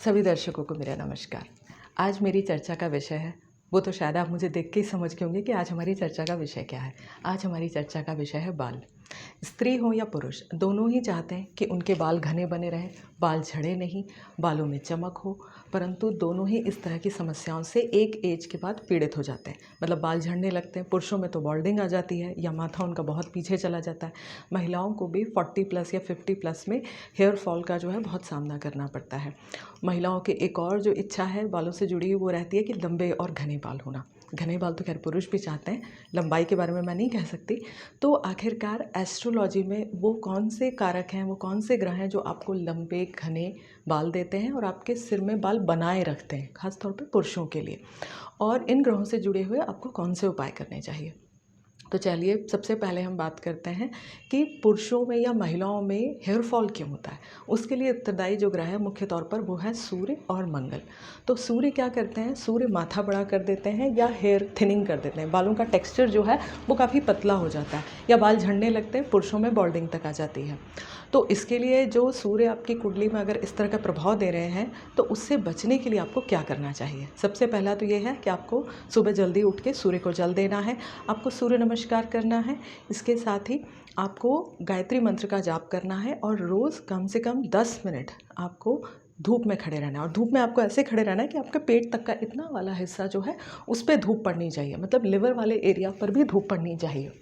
सभी दर्शकों को मेरा नमस्कार। आज मेरी चर्चा का विषय है, वो तो शायद आप मुझे देख के ही समझ गए होंगे कि आज हमारी चर्चा का विषय क्या है। आज हमारी चर्चा का विषय है बाल। स्त्री हो या पुरुष, दोनों ही चाहते हैं कि उनके बाल घने बने रहें, बाल झड़े नहीं, बालों में चमक हो, परंतु दोनों ही इस तरह की समस्याओं से एक एज के बाद पीड़ित हो जाते हैं। मतलब बाल झड़ने लगते हैं। पुरुषों में तो बॉल्डिंग आ जाती है या माथा उनका बहुत पीछे चला जाता है। महिलाओं को भी 40 प्लस या 50 प्लस में हेयर फॉल का जो है बहुत सामना करना पड़ता है। महिलाओं की एक और जो इच्छा है बालों से जुड़ी हुई, वो रहती है कि लंबे और घने बाल होना। घने बाल तो खैर पुरुष भी चाहते हैं, लंबाई के बारे में मैं नहीं कह सकती। तो आखिरकार एस्ट्रोलॉजी में वो कौन से कारक हैं, वो कौन से ग्रह हैं जो आपको लंबे घने बाल देते हैं और आपके सिर में बाल बनाए रखते हैं, खासतौर पे पुरुषों के लिए। और इन ग्रहों से जुड़े हुए आपको कौन से उपाय करने चाहिए। तो चलिए सबसे पहले हम बात करते हैं कि पुरुषों में या महिलाओं में हेयर फॉल क्यों होता है। उसके लिए उत्तरदायी जो ग्रह है मुख्य तौर पर वो है सूर्य और मंगल। तो सूर्य क्या करते हैं, सूर्य माथा बड़ा कर देते हैं या हेयर थिनिंग कर देते हैं। बालों का टेक्सचर जो है वो काफ़ी पतला हो जाता है या बाल झड़ने लगते हैं, पुरुषों में बॉल्डिंग तक आ जाती है। तो इसके लिए जो सूर्य आपकी कुंडली में अगर इस तरह का प्रभाव दे रहे हैं तो उससे बचने के लिए आपको क्या करना चाहिए। सबसे पहला तो ये है कि आपको सुबह जल्दी उठ के सूर्य को जल देना है, आपको सूर्य नमस्कार करना है। इसके साथ ही आपको गायत्री मंत्र का जाप करना है और रोज़ कम से कम 10 मिनट आपको धूप में खड़े रहना है। और धूप में आपको ऐसे खड़े रहना है कि आपके पेट तक का इतना वाला हिस्सा जो है उस पर धूप पड़नी चाहिए, मतलब लिवर वाले एरिया पर भी धूप पड़नी चाहिए।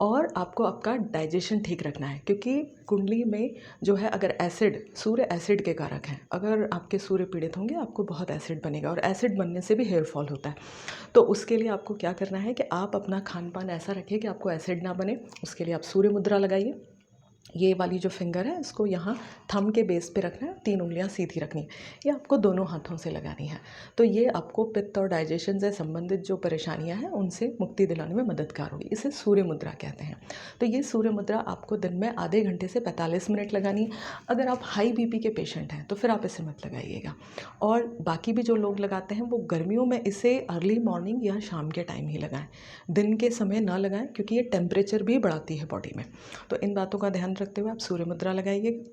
और आपको आपका डाइजेशन ठीक रखना है, क्योंकि कुंडली में जो है अगर एसिड, सूर्य एसिड के कारक हैं, अगर आपके सूर्य पीड़ित होंगे आपको बहुत एसिड बनेगा और एसिड बनने से भी हेयर फॉल होता है। तो उसके लिए आपको क्या करना है कि आप अपना खान पान ऐसा रखिए कि आपको एसिड ना बने। उसके लिए आप सूर्य मुद्रा लगाइए। ये वाली जो फिंगर है इसको यहाँ थंब के बेस पे रखना है, 3 उंगलियाँ सीधी रखनी है। ये आपको दोनों हाथों से लगानी है। तो ये आपको पित्त और डाइजेशन से संबंधित जो परेशानियां हैं उनसे मुक्ति दिलाने में मददगार होगी। इसे सूर्य मुद्रा कहते हैं। तो ये सूर्य मुद्रा आपको दिन में आधे घंटे से 45 मिनट लगानी है। अगर आप हाई बीपी के पेशेंट हैं तो फिर आप इसे मत लगाइएगा। और बाकी भी जो लोग लगाते हैं वो गर्मियों में इसे अर्ली मॉर्निंग या शाम के टाइम ही लगाएं, दिन के समय ना लगाएं, क्योंकि ये टेम्परेचर भी बढ़ाती है बॉडी में। तो इन बातों का ध्यान रखते हुए आप सूर्य मुद्रा लगाइए।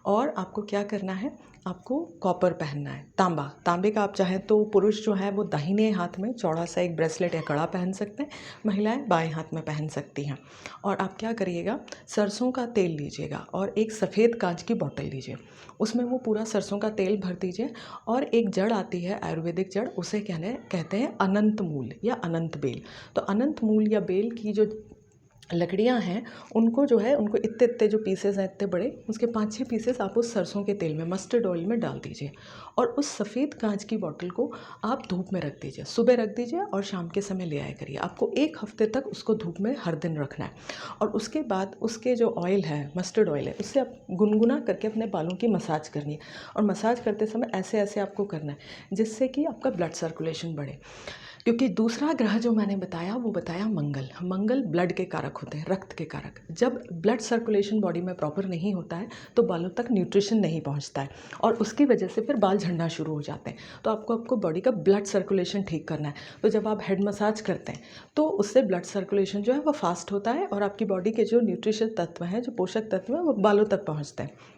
और आपको क्या करना है, आपको कॉपर पहनना है, तांबा। तांबे का आप चाहें तो पुरुष जो है वो दाहिने हाथ में चौड़ा सा एक ब्रेसलेट या कड़ा पहन सकते हैं, महिलाएं बाएं हाथ में पहन सकती हैं। और आप क्या करिएगा, सरसों का तेल लीजिएगा और एक सफ़ेद कांच की बोतल लीजिए, उसमें वो पूरा सरसों का तेल भर दीजिए। और एक जड़ आती है आयुर्वेदिक जड़, उसे कहते हैं अनंत मूल या अनंत बेल। तो अनंत मूल या बेल की जो लकड़ियाँ हैं उनको जो है, उनको इतने इतने जो पीसेस हैं इतने बड़े, उसके 5-6 पीसेस आप उस सरसों के तेल में, मस्टर्ड ऑयल में डाल दीजिए। और उस सफ़ेद कांच की बोतल को आप धूप में रख दीजिए, सुबह रख दीजिए और शाम के समय ले आया करिए। आपको 1 हफ्ते तक उसको धूप में हर दिन रखना है। और उसके बाद उसके जो ऑयल है, मस्टर्ड ऑयल है, उससे आप गुनगुना करके अपने बालों की मसाज करनी है। और मसाज करते समय ऐसे ऐसे आपको करना है जिससे कि आपका ब्लड सर्कुलेशन बढ़े। क्योंकि दूसरा ग्रह जो मैंने बताया वो बताया मंगल। मंगल ब्लड के कारक होते हैं, रक्त के कारक। जब ब्लड सर्कुलेशन बॉडी में प्रॉपर नहीं होता है तो बालों तक न्यूट्रिशन नहीं पहुंचता है और उसकी वजह से फिर बाल झड़ना शुरू हो जाते हैं। तो आपको बॉडी का ब्लड सर्कुलेशन ठीक करना है। तो जब आप हेड मसाज करते हैं तो उससे ब्लड सर्कुलेशन जो है वो फास्ट होता है और आपकी बॉडी के जो न्यूट्रिशन तत्व हैं, जो पोषक तत्व हैं, वो बालों तक पहुँचते हैं।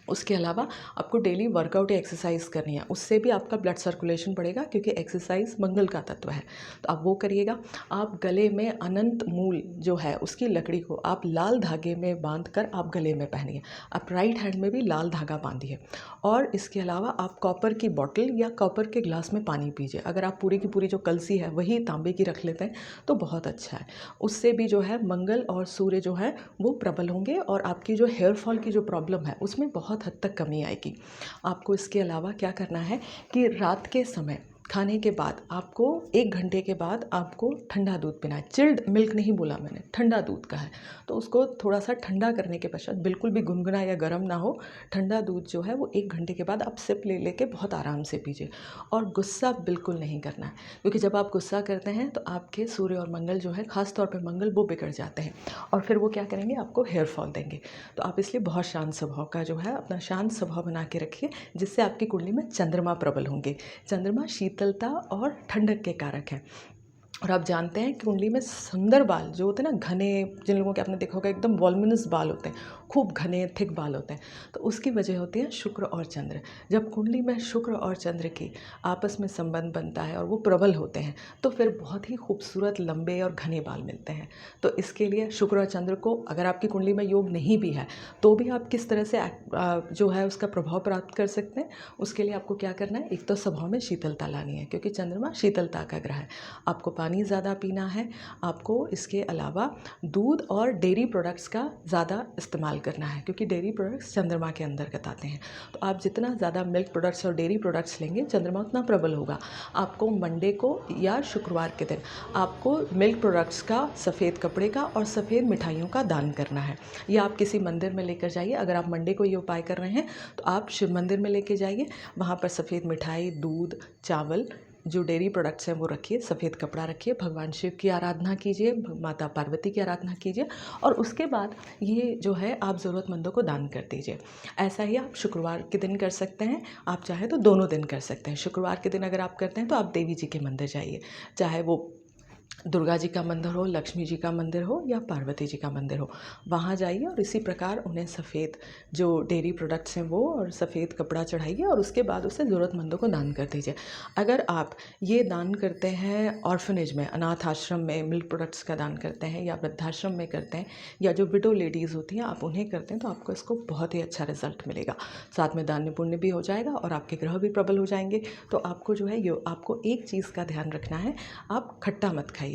उसके अलावा आपको डेली वर्कआउट या एक्सरसाइज करनी है, उससे भी आपका ब्लड सर्कुलेशन बढ़ेगा, क्योंकि एक्सरसाइज मंगल का तत्व है। तो आप वो करिएगा। आप गले में अनंत मूल जो है उसकी लकड़ी को आप लाल धागे में बांध कर आप गले में पहनिए। आप राइट हैंड में भी लाल धागा बांधिए। और इसके अलावा आप कॉपर की बॉटल या कॉपर के ग्लास में पानी पीजिए। अगर आप पूरी की पूरी जो कलसी है वही तांबे की रख लेते हैं तो बहुत अच्छा है। उससे भी जो है मंगल और सूर्य जो है वो प्रबल होंगे और आपकी जो हेयर फॉल की जो प्रॉब्लम है उसमें बहुत हद तक कमी आएगी। आपको इसके अलावा क्या करना है कि रात के समय खाने के बाद आपको 1 घंटे के बाद आपको ठंडा दूध पीना है। चिल्ड मिल्क नहीं बोला मैंने, ठंडा दूध का है। तो उसको थोड़ा सा ठंडा करने के पश्चात, बिल्कुल भी गुनगुना या गर्म ना हो, ठंडा दूध जो है वो 1 घंटे के बाद आप सिप ले लेके बहुत आराम से पीजिए। और गुस्सा बिल्कुल नहीं करना है, क्योंकि जब आप गुस्सा करते हैं तो आपके सूर्य और मंगल जो है, खास तौर पर मंगल, वो बिगड़ जाते हैं और फिर वो क्या करेंगे, आपको हेयर फॉल देंगे। तो आप इसलिए बहुत शांत स्वभाव का जो है, अपना शांत स्वभाव बना के रखिए, जिससे आपकी कुंडली में चंद्रमा प्रबल होंगे। चंद्रमा शीतलता और ठंडक के कारक हैं। और आप जानते हैं कि कुंडली में सुंदर बाल जो होते हैं ना, घने, जिन लोगों के आपने देखा होगा एकदम वॉल्यूमिनस बाल होते हैं, खूब घने थिक बाल होते हैं, तो उसकी वजह होती है शुक्र और चंद्र। जब कुंडली में शुक्र और चंद्र की आपस में संबंध बनता है और वो प्रबल होते हैं, तो फिर बहुत ही खूबसूरत लंबे और घने बाल मिलते हैं। तो इसके लिए शुक्र और चंद्र को, अगर आपकी कुंडली में योग नहीं भी है तो भी आप किस तरह से जो है उसका प्रभाव प्राप्त कर सकते हैं, उसके लिए आपको क्या करना है, एक तो स्वभाव में शीतलता लानी है, क्योंकि चंद्रमा शीतलता का ग्रह है। आपको पानी ज़्यादा पीना है, आपको इसके अलावा दूध और डेयरी प्रोडक्ट्स का ज़्यादा इस्तेमाल करना है, क्योंकि डेयरी प्रोडक्ट्स चंद्रमा के अंतर्गत आते हैं। तो आप जितना ज़्यादा मिल्क प्रोडक्ट्स और डेयरी प्रोडक्ट्स लेंगे, चंद्रमा उतना प्रबल होगा। आपको मंडे को या शुक्रवार के दिन आपको मिल्क प्रोडक्ट्स का, सफ़ेद कपड़े का और सफ़ेद मिठाइयों का दान करना है। या आप किसी मंदिर में लेकर जाइए। अगर आप मंडे को ये उपाय कर रहे हैं तो आप शिव मंदिर में लेके जाइए, वहाँ पर सफ़ेद मिठाई, दूध, चावल, जो डेयरी प्रोडक्ट्स हैं वो रखिए, सफ़ेद कपड़ा रखिए, भगवान शिव की आराधना कीजिए, माता पार्वती की आराधना कीजिए, और उसके बाद ये जो है आप ज़रूरतमंदों को दान कर दीजिए। ऐसा ही आप शुक्रवार के दिन कर सकते हैं, आप चाहे तो दोनों दिन कर सकते हैं। शुक्रवार के दिन अगर आप करते हैं तो आप देवी जी के मंदिर जाइए, चाहे वो दुर्गा जी का मंदिर हो, लक्ष्मी जी का मंदिर हो या पार्वती जी का मंदिर हो, वहाँ जाइए और इसी प्रकार उन्हें सफ़ेद जो डेयरी प्रोडक्ट्स हैं वो और सफ़ेद कपड़ा चढ़ाइए और उसके बाद उसे ज़रूरतमंदों को दान कर दीजिए। अगर आप ये दान करते हैं ऑर्फनेज में, अनाथ आश्रम में मिल्क प्रोडक्ट्स का दान करते हैं, या वृद्धाश्रम में करते हैं, या जो विडो लेडीज़ होती हैं आप उन्हें करते हैं, तो आपको इसको बहुत ही अच्छा रिजल्ट मिलेगा। साथ में दान पुण्य भी हो जाएगा और आपके ग्रह भी प्रबल हो जाएंगे। तो आपको जो है आपको एक चीज़ का ध्यान रखना है, आप खट्टा मत खाइएगा।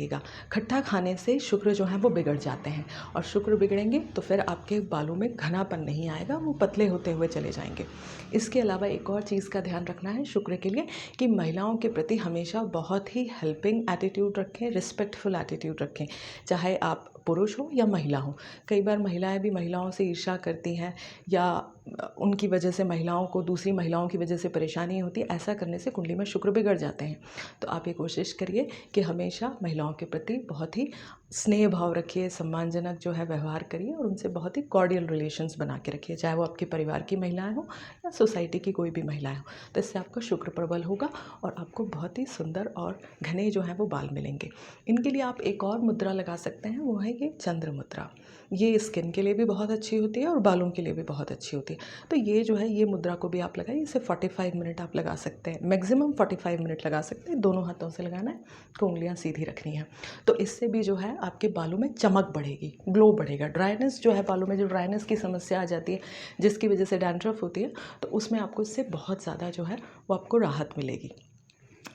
खट्टा खाने से शुक्र जो है वो बिगड़ जाते हैं, और शुक्र बिगड़ेंगे तो फिर आपके बालों में घनापन नहीं आएगा, वो पतले होते हुए चले जाएंगे। इसके अलावा एक और चीज़ का ध्यान रखना है शुक्र के लिए, कि महिलाओं के प्रति हमेशा बहुत ही हेल्पिंग एटीट्यूड रखें, रिस्पेक्टफुल एटीट्यूड रखें, चाहे आप पुरुष हो या महिला हो। कई बार महिलाएं भी महिलाओं से ईर्ष्या करती हैं, या उनकी वजह से महिलाओं को दूसरी महिलाओं की वजह से परेशानी होती है। ऐसा करने से कुंडली में शुक्र बिगड़ जाते हैं। तो आप ये कोशिश करिए कि हमेशा महिलाओं के प्रति बहुत ही स्नेह भाव रखिए, सम्मानजनक जो है व्यवहार करिए, और उनसे बहुत ही कॉर्डियल रिलेशंस बना के रखिए, चाहे वो आपके परिवार की महिलाएं हो या सोसाइटी की कोई भी महिलाएं हो। तो इससे आपका शुक्र प्रबल होगा और आपको बहुत ही सुंदर और घने जो हैं वो बाल मिलेंगे। इनके लिए आप एक और मुद्रा लगा सकते हैं, वो है ये चंद्र मुद्रा। ये स्किन के लिए भी बहुत अच्छी होती है और बालों के लिए भी बहुत अच्छी होती है। तो ये जो है, ये मुद्रा को भी आप लगाइए। इसे 45 मिनट आप लगा सकते हैं, मैक्सिमम 45 मिनट लगा सकते हैं। दोनों हाथों से लगाना है, उंगलियां सीधी रखनी है। तो इससे भी जो है आपके बालों में चमक बढ़ेगी, ग्लो बढ़ेगा। ड्राइनेस जो है, बालों में जो ड्राइनेस की समस्या आ जाती है, जिसकी वजह से डैंड्रफ होती है, तो उसमें आपको इससे बहुत ज़्यादा जो है वो आपको राहत मिलेगी।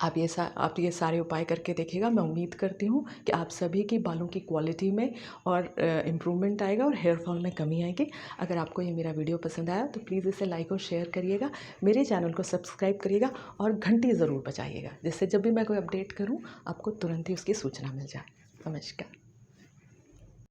आप ये सारे उपाय करके देखिएगा। मैं उम्मीद करती हूँ कि आप सभी की बालों की क्वालिटी में और इम्प्रूवमेंट आएगा और हेयर फॉल में कमी आएगी। अगर आपको ये मेरा वीडियो पसंद आया तो प्लीज़ इसे लाइक और शेयर करिएगा, मेरे चैनल को सब्सक्राइब करिएगा और घंटी ज़रूर बजाइएगा, जिससे जब भी मैं कोई अपडेट करूँ आपको तुरंत ही उसकी सूचना मिल जाए। नमस्कार।